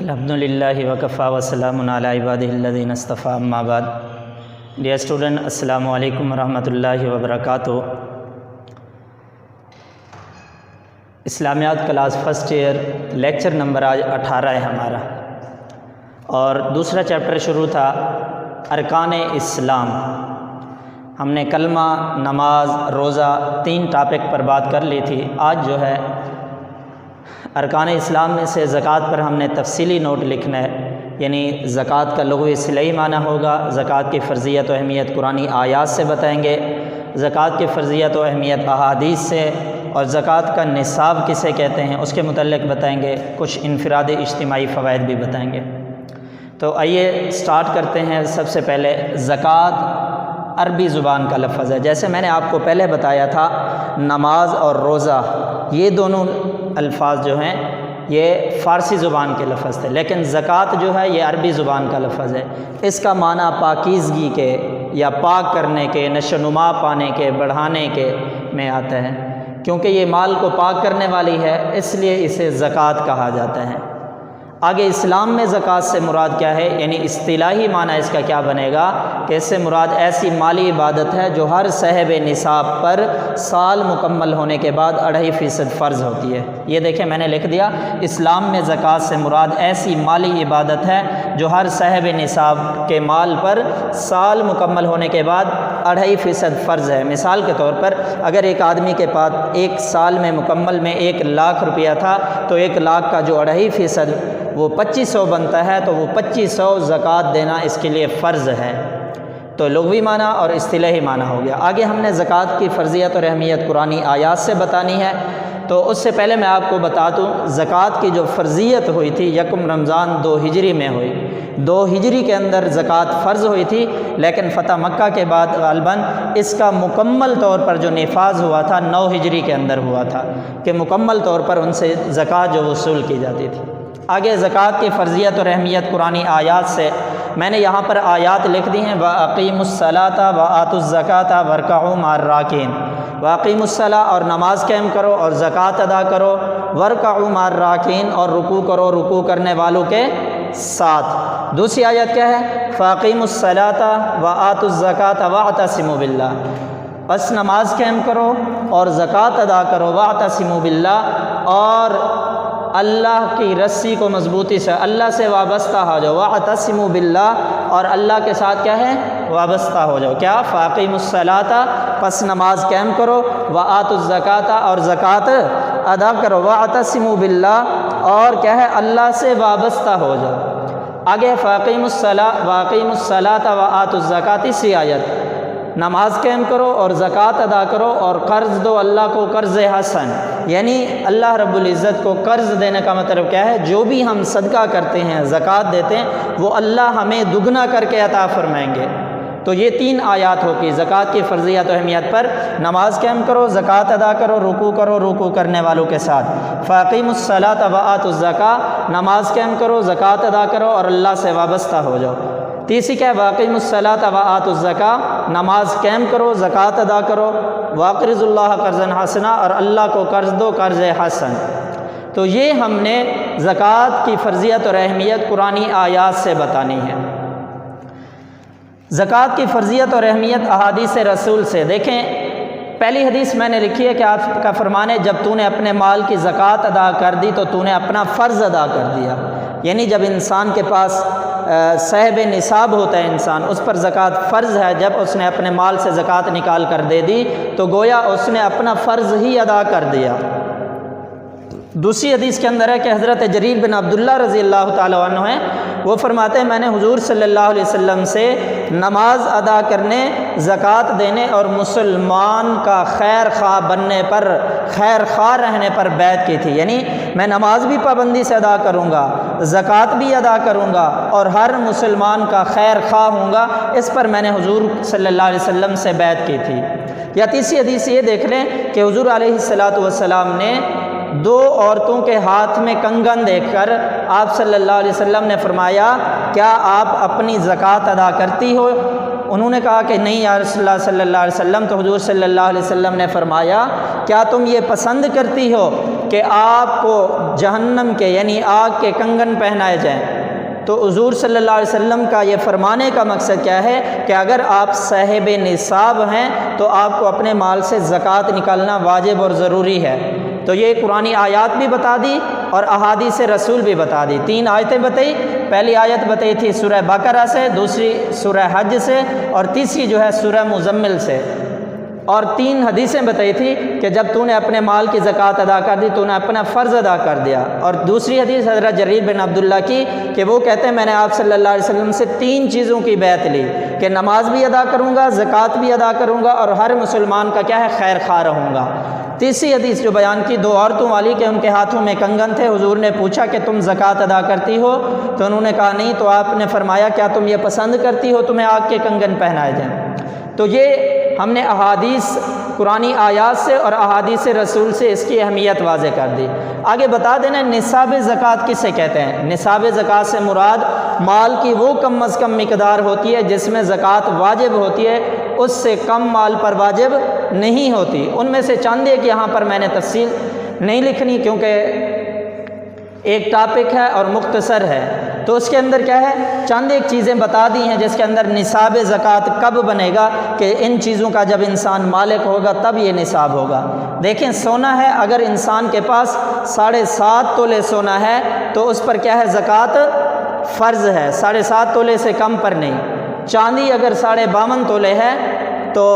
الحمدللہ وکفیٰ وسلام علی عبادہ الذین اصطفیٰ اما بعد. ڈیئر اسٹوڈنٹ، السلام علیکم ورحمۃ اللہ وبرکاتہ. اسلامیات class first year lecture number آج 18 ہے ہمارا، اور دوسرا چیپٹر شروع تھا ارکان اسلام. ہم نے کلمہ، نماز، روزہ 3 ٹاپک پر بات کر لی تھی. آج جو ہے ارکان اسلام میں سے زکوٰۃ پر ہم نے تفصیلی نوٹ لکھنا ہے، یعنی زکوٰۃ کا لغوی اصطلاحی معنی ہوگا، زکوٰۃ کی فرضیت و اہمیت قرآنی آیات سے بتائیں گے، زکوٰۃ کی فرضیت و اہمیت احادیث سے، اور زکوٰۃ کا نصاب کسے کہتے ہیں اس کے متعلق بتائیں گے. کچھ انفرادی اجتماعی فوائد بھی بتائیں گے. تو آئیے سٹارٹ کرتے ہیں. سب سے پہلے زکوٰۃ عربی زبان کا لفظ ہے. جیسے میں نے آپ کو پہلے بتایا تھا، نماز اور روزہ یہ دونوں الفاظ جو ہیں یہ فارسی زبان کے لفظ تھے، لیکن زکوٰۃ جو ہے یہ عربی زبان کا لفظ ہے. اس کا معنی پاکیزگی کے یا پاک کرنے کے، نشو و نما پانے کے، بڑھانے کے میں آتا ہے. کیونکہ یہ مال کو پاک کرنے والی ہے، اس لیے اسے زکوٰۃ کہا جاتا ہے. آگے اسلام میں زکوٰۃ سے مراد کیا ہے، یعنی اصطلاحی معنی اس کا کیا بنے گا کہ اس سے مراد ایسی مالی عبادت ہے جو ہر صاحب نصاب پر سال مکمل ہونے کے بعد 2.5% فرض ہوتی ہے. یہ دیکھیں میں نے لکھ دیا، اسلام میں زکوٰۃ سے مراد ایسی مالی عبادت ہے جو ہر صاحب نصاب کے مال پر سال مکمل ہونے کے بعد 2.5% فرض ہے. مثال کے طور پر اگر ایک آدمی کے پاس ایک سال میں مکمل میں 1 لاکھ روپیہ تھا، تو 1 لاکھ کا جو 2.5% وہ 2500 بنتا ہے، تو وہ 2500 زکوٰۃ دینا اس کے لیے فرض ہے. تو لغوی معنی اور اصطلاحی معنی ہو گیا. آگے ہم نے زکوٰۃ کی فرضیت اور اہمیت قرآنی آیات سے بتانی ہے. تو اس سے پہلے میں آپ کو بتا دوں، زکوٰۃ کی جو فرضیت ہوئی تھی 1 رمضان 2 ہجری میں ہوئی. 2 ہجری کے اندر زکوٰۃ فرض ہوئی تھی، لیکن فتح مکہ کے بعد غالباً اس کا مکمل طور پر جو نفاذ ہوا تھا 9 ہجری کے اندر ہوا تھا، کہ مکمل طور پر ان سے زکوٰۃ جو وصول کی جاتی تھی. آگے زکوٰۃ کی فرضیت اور اہمیت قرآنی آیات سے میں نے یہاں پر آیات لکھ دی ہیں. وَأَقِيمُوا الصَّلَاةَ وَآتُوا الزَّكَاةَ وَارْكَعُوا مَعَ الرَّاكِعِينَ. وَأَقِيمُوا الصَّلَاةَ اور نماز قائم کرو اور زکوٰۃ ادا کرو، وَارْكَعُوا مَعَ الرَّاكِعِينَ اور رکوع کرو رکوع کرنے والوں کے ساتھ. دوسری آیت کیا ہے؟ فَأَقِيمُوا الصَّلَاةَ وَآتُوا الزَّكَاةَ وَاعْتَصِمُوا بِاللَّهِ. بس نماز قائم کرو اور زکوٰۃ ادا کرو، وَاعْتَصِمُوا بِاللَّهِ اور اللہ کی رسی کو مضبوطی سے، اللہ سے وابستہ ہو جاؤ. وَاعْتَصِمُوا بِاللَّهِ اور اللہ کے ساتھ کیا ہے؟ وابستہ ہو جاؤ. کیا؟ فَأَقِيمُوا الصَّلَاةَ پس نماز قائم کرو، وَآتُوا الزَّكَاةَ اور زکوٰۃ ادا کرو، وَاعْتَصِمُوا بِاللَّهِ اور کیا ہے؟ اللہ سے وابستہ ہو جاؤ. آگے فَأَقِيمُوا الصَّلَاةَ وَآتُوا الزَّكَاةَ. تیسری آیت، نماز قائم کرو اور زکوٰۃ ادا کرو اور قرض دو اللہ کو قرض حسن. یعنی اللہ رب العزت کو قرض دینے کا مطلب کیا ہے؟ جو بھی ہم صدقہ کرتے ہیں، زکوٰۃ دیتے ہیں، وہ اللہ ہمیں دگنا کر کے عطا فرمائیں گے. تو یہ 3 آیات ہوگی زکوٰۃ کی فرضیت و اہمیت پر. نماز قائم کرو، زکوٰۃ ادا کرو، رکوع کرو رکوع کرنے والوں کے ساتھ. فَأَقِيمُوا الصَّلَاةَ وَآتُوا الزَّكَاةَ نماز قائم کرو، زکوٰۃ ادا کرو اور اللہ سے وابستہ ہو جاؤ. تیسری کیا ہے؟ وَأَقِيمُوا الصَّلَاةَ وَآتُوا الزَّكَاةَ نماز قائم کرو، زکوٰۃ ادا کرو، وَأَقْرِضُوا اللَّهَ قَرْضًا حَسَنًا اور اللہ کو قرض دو قرض حسن. تو یہ ہم نے زکوٰۃ کی فرضیت اور اہمیت قرآنی آیات سے بتانی ہے. زکوٰۃ کی فرضیت اور اہمیت احادیث رسول سے. دیکھیں پہلی حدیث میں نے لکھی ہے کہ آپ کا فرمان ہے، جب تو نے اپنے مال کی زکوٰۃ ادا کر دی تو تو نے اپنا فرض ادا کر دیا. یعنی جب انسان کے پاس صاحب نصاب ہوتا ہے انسان، اس پر زکوٰۃ فرض ہے. جب اس نے اپنے مال سے زکوٰۃ نکال کر دے دی تو گویا اس نے اپنا فرض ہی ادا کر دیا. دوسری حدیث کے اندر ہے کہ حضرت جریر بن عبداللہ رضی اللہ تعالیٰ عنہ ہیں، وہ فرماتے ہیں میں نے حضور صلی اللہ علیہ وسلم سے نماز ادا کرنے، زکوٰۃ دینے اور مسلمان کا خیر خواہ بننے پر، خیر خواہ رہنے پر بیعت کی تھی. یعنی میں نماز بھی پابندی سے ادا کروں گا، زکوٰۃ بھی ادا کروں گا اور ہر مسلمان کا خیر خواہ ہوں گا. اس پر میں نے حضور صلی اللہ علیہ وسلم سے بیعت کی تھی. یا تیسری حدیث یہ دیکھ لیں کہ حضور علیہ السلام نے 2 عورتوں کے ہاتھ میں کنگن دیکھ کر آپ صلی اللہ علیہ وسلم نے فرمایا کیا آپ اپنی زکوٰۃ ادا کرتی ہو؟ انہوں نے کہا کہ نہیں یا رسول اللہ صلی اللہ علیہ وسلم. تو حضور صلی اللہ علیہ وسلم نے فرمایا کیا تم یہ پسند کرتی ہو کہ آپ کو جہنم کے یعنی آگ کے کنگن پہنائے جائیں، تو حضور صلی اللہ علیہ وسلم کا یہ فرمانے کا مقصد کیا ہے کہ اگر آپ صاحب نصاب ہیں تو آپ کو اپنے مال سے زکوٰۃ نکالنا واجب اور ضروری ہے۔ تو یہ قرآنی آیات بھی بتا دی اور احادیث رسول بھی بتا دی۔ 3 آیتیں بتائی، پہلی آیت بتائی تھی سورہ بقرہ سے، دوسری سورہ حج سے، اور تیسری جو ہے سورہ مزمل سے، اور 3 حدیثیں بتائی تھی کہ جب تو نے اپنے مال کی زکوٰۃ ادا کر دی تو نے اپنا فرض ادا کر دیا۔ اور دوسری حدیث حضرت جریر بن عبداللہ کی کہ وہ کہتے ہیں میں نے آپ صلی اللہ علیہ وسلم سے 3 چیزوں کی بیعت لی کہ نماز بھی ادا کروں گا، زکوٰۃ بھی ادا کروں گا، اور ہر مسلمان کا کیا ہے خیر خواہ رہوں گا۔ تیسری حدیث جو بیان کی 2 عورتوں والی کہ ان کے ہاتھوں میں کنگن تھے، حضور نے پوچھا کہ تم زکوٰۃ ادا کرتی ہو؟ تو انہوں نے کہا نہیں، تو آپ نے فرمایا کیا تم یہ پسند کرتی ہو تمہیں آگ کے کنگن پہنائے جائیں؟ تو یہ ہم نے احادیث قرآنی آیات سے اور احادیث رسول سے اس کی اہمیت واضح کر دی۔ آگے بتا دینا نصاب زکوٰۃ کسے کہتے ہیں۔ نصاب زکوٰۃ سے مراد مال کی وہ کم از کم مقدار ہوتی ہے جس میں زکوٰۃ واجب ہوتی ہے، اس سے کم مال پر واجب نہیں ہوتی۔ ان میں سے چند ایک یہاں پر میں نے تفصیل نہیں لکھنی کیونکہ ایک ٹاپک ہے اور مختصر ہے، تو اس کے اندر کیا ہے چند ایک چیزیں بتا دی ہیں جس کے اندر نصاب زکوٰۃ کب بنے گا کہ ان چیزوں کا جب انسان مالک ہوگا تب یہ نصاب ہوگا۔ دیکھیں سونا ہے، اگر انسان کے پاس 7.5 تولے سونا ہے تو اس پر کیا ہے زکوٰۃ فرض ہے، 7.5 تولے سے کم پر نہیں۔ چاندی اگر 52.5 تولے ہے تو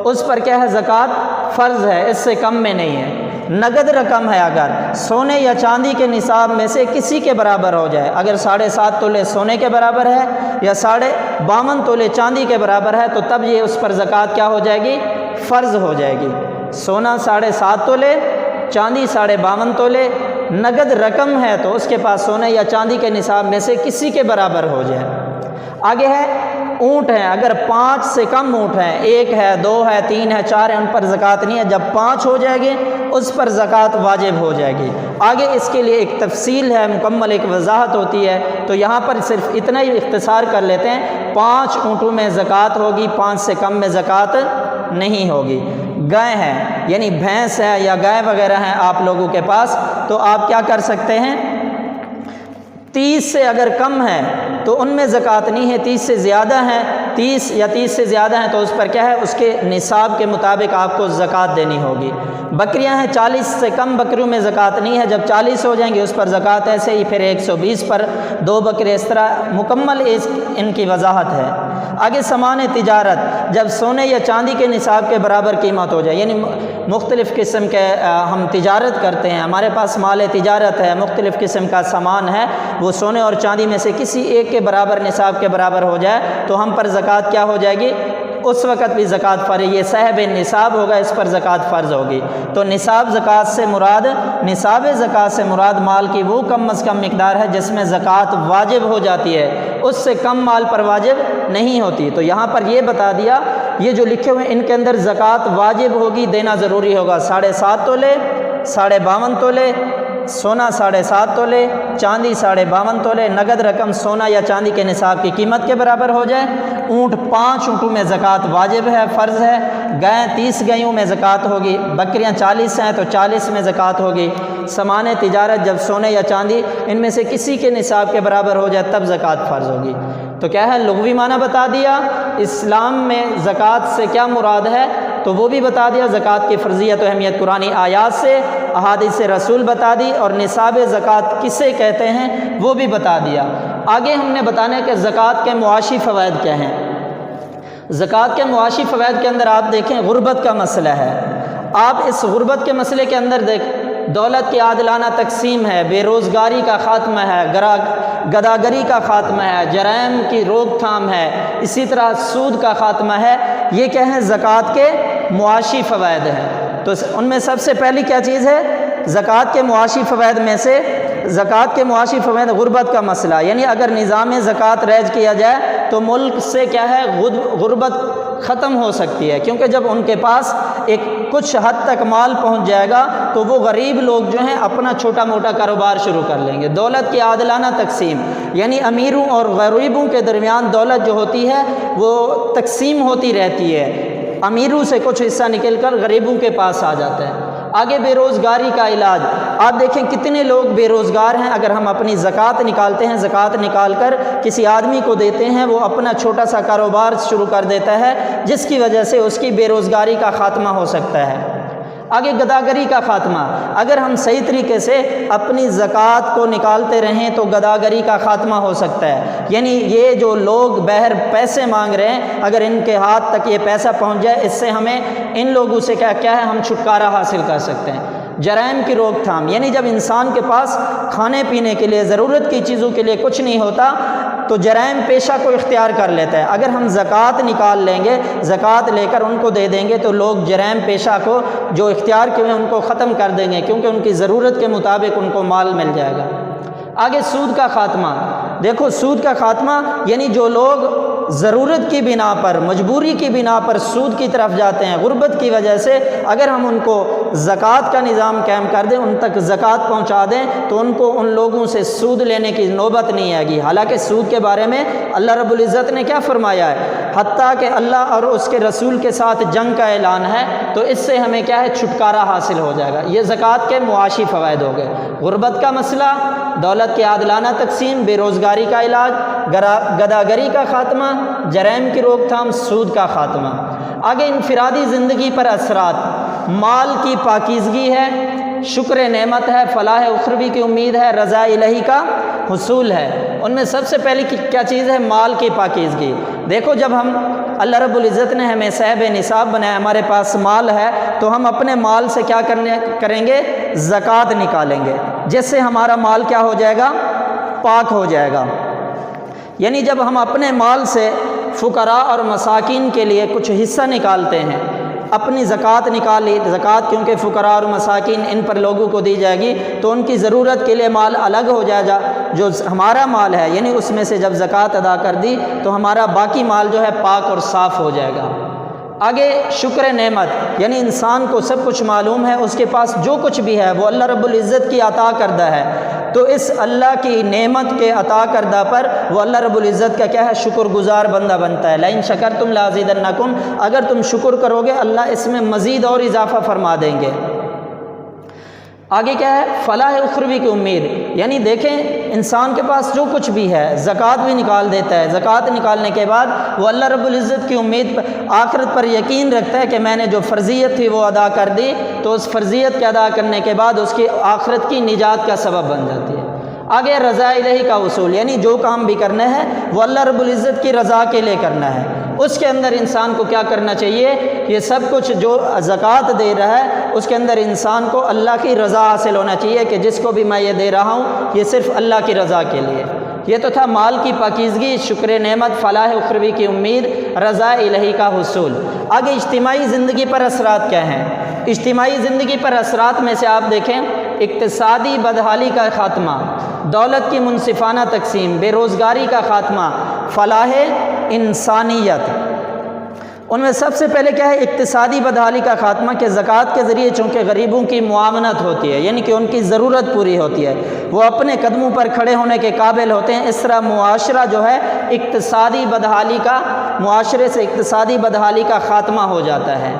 اس پر کیا ہے زکوٰۃ فرض ہے، اس سے کم میں نہیں ہے۔ نقد رقم ہے، اگر سونے یا چاندی کے نصاب میں سے کسی کے برابر ہو جائے، اگر 7.5 تولے سونے کے برابر ہے یا 52.5 تولے چاندی کے برابر ہے تو تب یہ اس پر زکوٰۃ کیا ہو جائے گی فرض ہو جائے گی۔ سونا 7.5 تولے، چاندی 52.5 تولے، نقد رقم ہے تو اس کے پاس سونے یا چاندی کے نصاب میں سے کسی کے برابر ہو جائے۔ آگے ہے اونٹ ہیں، اگر 5 سے کم اونٹ ہیں، 1 ہے، 2 ہے، 3 ہے، 4 ہے، ان پر زکوٰۃ نہیں ہے۔ جب 5 ہو جائے گی اس پر زکوٰۃ واجب ہو جائے گی۔ آگے اس کے لیے ایک تفصیل ہے، مکمل ایک وضاحت ہوتی ہے، تو یہاں پر صرف اتنا ہی اختصار کر لیتے ہیں۔ 5 اونٹوں میں زکوٰۃ ہوگی، 5 سے کم میں زکوٰۃ نہیں ہوگی۔ گائے ہیں یعنی بھینس ہے یا گائے وغیرہ ہیں آپ لوگوں کے پاس، تو آپ کیا کر سکتے ہیں 30 سے اگر کم ہے تو ان میں زکوٰۃ نہیں ہے، 30 سے زیادہ ہیں، 30 یا 30 سے زیادہ ہیں تو اس پر کیا ہے اس کے نصاب کے مطابق آپ کو زکوٰۃ دینی ہوگی۔ بکریاں ہیں، 40 سے کم بکریوں میں زکوٰۃ نہیں ہے، جب 40 ہو جائیں گے اس پر زکوٰۃ ایسے ہی، پھر 120 پر 2 بکرے، اس طرح مکمل ان کی وضاحت ہے۔ آگے سامان تجارت، جب سونے یا چاندی کے نصاب کے برابر قیمت ہو جائے، یعنی مختلف قسم کے ہم تجارت کرتے ہیں، ہمارے پاس مال تجارت ہے، مختلف قسم کا سامان ہے، وہ سونے اور چاندی میں سے کسی ایک کے برابر نصاب کے برابر ہو جائے تو ہم پر زکوٰۃ کیا ہو جائے گی اس وقت بھی زکوٰۃ فرض، یہ صاحب نصاب ہوگا، اس پر زکوٰۃ فرض ہوگی۔ تو نصاب زکوٰۃ سے مراد، نصاب زکوٰۃ سے مراد مال کی وہ کم از کم مقدار ہے جس میں زکوٰۃ واجب ہو جاتی ہے، اس سے کم مال پر واجب نہیں ہوتی۔ تو یہاں پر یہ بتا دیا، یہ جو لکھے ہوئے ان کے اندر زکوٰۃ واجب ہوگی، دینا ضروری ہوگا۔ 7.5 تولے، 52.5 تولے سونا، 7.5 تولے چاندی، 52.5 تولے، نقد رقم سونا یا چاندی کے نصاب کی قیمت کے برابر ہو جائے۔ اونٹ 5 اونٹوں میں زکوٰۃ واجب ہے، فرض ہے۔ گائیں 30 گائیوں میں زکوٰۃ ہوگی، بکریاں 40 ہیں تو 40 میں زکوٰۃ ہوگی۔ سامان تجارت جب سونے یا چاندی ان میں سے کسی کے نصاب کے برابر ہو جائے تب زکوٰۃ فرض ہوگی۔ تو کیا ہے لغوی معنی بتا دیا، اسلام میں زکوٰۃ سے کیا مراد ہے تو وہ بھی بتا دیا، زکوٰۃ کی فرضیت و اہمیت قرآنی آیات سے، احادیث رسول بتا دی، اور نصاب زکوٰۃ کسے کہتے ہیں وہ بھی بتا دیا۔ آگے ہم نے بتانا ہے کہ زکوٰۃ کے معاشی فوائد کیا ہیں۔ زکوٰۃ کے معاشی فوائد کے اندر آپ دیکھیں غربت کا مسئلہ ہے، آپ اس غربت کے مسئلے کے اندر دولت کی عادلانہ تقسیم ہے، بے روزگاری کا خاتمہ ہے، گداگری کا خاتمہ ہے، جرائم کی روک تھام ہے، اسی طرح سود کا خاتمہ ہے۔ یہ کیا ہیں زکوٰۃ کے معاشی فوائد ہیں۔ تو ان میں سب سے پہلی کیا چیز ہے، زکوٰۃ کے معاشی فوائد میں سے زکوٰۃ کے معاشی فوائد غربت کا مسئلہ، یعنی اگر نظام زکوٰۃ رائج کیا جائے تو ملک سے کیا ہے غربت ختم ہو سکتی ہے، کیونکہ جب ان کے پاس ایک کچھ حد تک مال پہنچ جائے گا تو وہ غریب لوگ جو ہیں اپنا چھوٹا موٹا کاروبار شروع کر لیں گے۔ دولت کی عادلانہ تقسیم، یعنی امیروں اور غریبوں کے درمیان دولت جو ہوتی ہے وہ تقسیم ہوتی رہتی ہے، امیروں سے کچھ حصہ نکل کر غریبوں کے پاس آ جاتا ہے۔ آگے بے روزگاری کا علاج، آپ دیکھیں کتنے لوگ بے روزگار ہیں، اگر ہم اپنی زکوٰۃ نکالتے ہیں، زکوٰۃ نکال کر کسی آدمی کو دیتے ہیں، وہ اپنا چھوٹا سا کاروبار شروع کر دیتا ہے، جس کی وجہ سے اس کی بے روزگاری کا خاتمہ ہو سکتا ہے۔ آگے گداگری کا خاتمہ، اگر ہم صحیح طریقے سے اپنی زکوٰۃ کو نکالتے رہیں تو گداگری کا خاتمہ ہو سکتا ہے، یعنی یہ جو لوگ بہر پیسے مانگ رہے ہیں، اگر ان کے ہاتھ تک یہ پیسہ پہنچ جائے، اس سے ہمیں ان لوگوں سے کیا ہے، ہم چھٹکارا حاصل کر سکتے ہیں۔ جرائم کی روک تھام، یعنی جب انسان کے پاس کھانے پینے کے لیے، ضرورت کی چیزوں کے لیے کچھ نہیں ہوتا تو جرائم پیشہ کو اختیار کر لیتا ہے۔ اگر ہم زکوٰۃ نکال لیں گے، زکوٰۃ لے کر ان کو دے دیں گے تو لوگ جرائم پیشہ کو جو اختیار کیے ہیں ان کو ختم کر دیں گے، کیونکہ ان کی ضرورت کے مطابق ان کو مال مل جائے گا۔ آگے سود کا خاتمہ، دیکھو سود کا خاتمہ یعنی جو لوگ ضرورت کی بنا پر، مجبوری کی بنا پر سود کی طرف جاتے ہیں، غربت کی وجہ سے، اگر ہم ان کو زکوٰۃ کا نظام قائم کر دیں، ان تک زکوٰۃ پہنچا دیں تو ان کو ان لوگوں سے سود لینے کی نوبت نہیں آئے گی۔ حالانکہ سود کے بارے میں اللہ رب العزت نے کیا فرمایا ہے، حتیٰ کہ اللہ اور اس کے رسول کے ساتھ جنگ کا اعلان ہے، تو اس سے ہمیں کیا ہے، چھٹکارا حاصل ہو جائے گا۔ یہ زکوٰۃ کے معاشی فوائد ہو گئے، غربت کا مسئلہ، دولت کی عادلانہ تقسیم، بے روزگاری کا علاج، گداگری کا خاتمہ، جرائم کی روک تھام، سود کا خاتمہ۔ آگے انفرادی زندگی پر اثرات، مال کی پاکیزگی ہے، شکر نعمت ہے، فلاح اخروی کی امید ہے، رضا الہی کا حصول ہے۔ ان میں سب سے پہلی کیا چیز ہے، مال کی پاکیزگی۔ دیکھو جب ہم اللہ رب العزت نے ہمیں صاحب نصاب بنایا، ہمارے پاس مال ہے، تو ہم اپنے مال سے کیا کریں گے، زکوٰۃ نکالیں گے، جس سے ہمارا مال کیا ہو جائے گا، پاک ہو جائے گا۔ یعنی جب ہم اپنے مال سے فقراء اور مساکین کے لیے کچھ حصہ نکالتے ہیں، اپنی زکوٰۃ نکالی، زکوٰۃ کیونکہ فقراء اور مساکین ان پر لوگوں کو دی جائے گی، تو ان کی ضرورت کے لیے مال الگ ہو جائے گا۔ جو ہمارا مال ہے، یعنی اس میں سے جب زکوٰۃ ادا کر دی تو ہمارا باقی مال جو ہے پاک اور صاف ہو جائے گا۔ آگے شکر نعمت، یعنی انسان کو سب کچھ معلوم ہے، اس کے پاس جو کچھ بھی ہے وہ اللہ رب العزت کی عطا کردہ ہے، تو اس اللہ کی نعمت کے عطا کردہ پر وہ اللہ رب العزت کا کیا ہے، شکر گزار بندہ بنتا ہے۔ لئن شکرتم لازیدنکم، اگر تم شکر کرو گے اللہ اس میں مزید اور اضافہ فرما دیں گے۔ آگے کیا ہے، فلاح اخروی کی امید، یعنی دیکھیں انسان کے پاس جو کچھ بھی ہے، زکوٰۃ بھی نکال دیتا ہے، زکوٰۃ نکالنے کے بعد وہ اللہ رب العزت کی امید پر، آخرت پر یقین رکھتا ہے کہ میں نے جو فرضیت تھی وہ ادا کر دی، تو اس فرضیت کے ادا کرنے کے بعد اس کی آخرت کی نجات کا سبب بن جاتی ہے۔ آگے رضا الہی کا حصول، یعنی جو کام بھی کرنا ہے وہ اللہ رب العزت کی رضا کے لیے کرنا ہے۔ اس کے اندر انسان کو کیا کرنا چاہیے، یہ سب کچھ جو زکوٰۃ دے رہا ہے اس کے اندر انسان کو اللہ کی رضا حاصل ہونا چاہیے کہ جس کو بھی میں یہ دے رہا ہوں یہ صرف اللہ کی رضا کے لیے۔ یہ تو تھا مال کی پاکیزگی، شکر نعمت، فلاح اخروی کی امید، رضا الہی کا حصول۔ آگے اجتماعی زندگی پر اثرات کیا ہیں؟ اجتماعی زندگی پر اثرات میں سے آپ دیکھیں، اقتصادی بدحالی کا خاتمہ، دولت کی منصفانہ تقسیم، بے روزگاری کا خاتمہ، فلاح انسانیت۔ ان میں سب سے پہلے کیا ہے، اقتصادی بدحالی کا خاتمہ، کہ زکوٰۃ کے ذریعے چونکہ غریبوں کی معاونت ہوتی ہے، یعنی کہ ان کی ضرورت پوری ہوتی ہے، وہ اپنے قدموں پر کھڑے ہونے کے قابل ہوتے ہیں، اس طرح معاشرہ جو ہے اقتصادی بدحالی کا، معاشرے سے اقتصادی بدحالی کا خاتمہ ہو جاتا ہے۔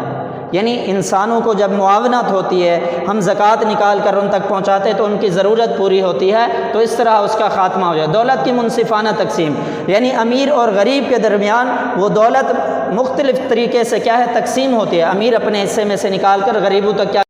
یعنی انسانوں کو جب معاونت ہوتی ہے، ہم زکوٰۃ نکال کر ان تک پہنچاتے تو ان کی ضرورت پوری ہوتی ہے، تو اس طرح اس کا خاتمہ ہو جائے۔ دولت کی منصفانہ تقسیم، یعنی امیر اور غریب کے درمیان وہ دولت مختلف طریقے سے کیا ہے، تقسیم ہوتی ہے، امیر اپنے حصے میں سے نکال کر غریبوں تک کیا